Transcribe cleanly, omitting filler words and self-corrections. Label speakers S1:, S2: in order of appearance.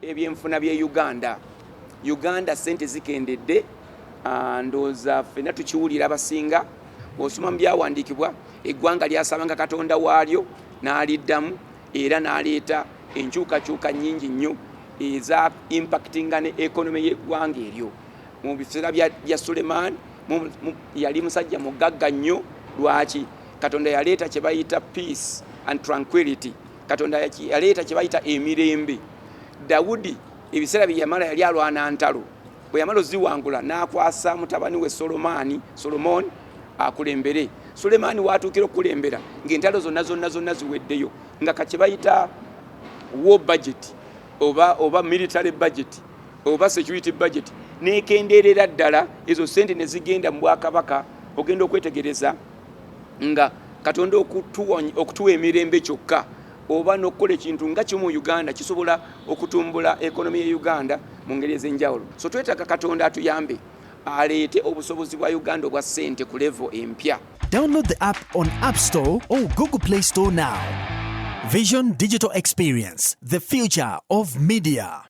S1: ebyenfuna bye Uganda sente zikendedde, ndowooza ffenna tukiwulira abasinga. Bw'osoma mu byawandiikibwa eggwanga lyasabanga Katonda waalyo n'aliddamu era n'aleeta enkyukakyuka nnyingi nnyo eza impactinga ne economy y'eggwanga eryo. Mu biseera bya Sulemaani yali musajja mugagga nnyo. Lwaki? Katonda yaleeta kye bayita peace and tranquility. Katonda yaleeta kye bayita emirembe. Dawudi ebiseera bye yamala yali alwana ntalo. Bwe yamala oziwangula n'akwasa mutabani we Solomon akulembere. Sulemaani watuukira okukulembera ng'entalo zonna ziweddeyo nga kye bayita war budget oba military budget oba security budget n'ekendeerera ddala, ezo sente ne zigenda mu Bwakabaka. Ogenda okwetegereza nga Katonda okutuwa emirembe kyokka oba n'okukola ekintu nga kimu Uganda kisobola okutumbula ekonomi ya Uganda mu ngeri ez'enjawulo. So twetaaga Katonda atuyambe aleete obusobozi bwa Uganda obwa ssente ku level empya.
S2: Download the app on App Store or Google Play Store now. Vision Digital Experience, the future of media.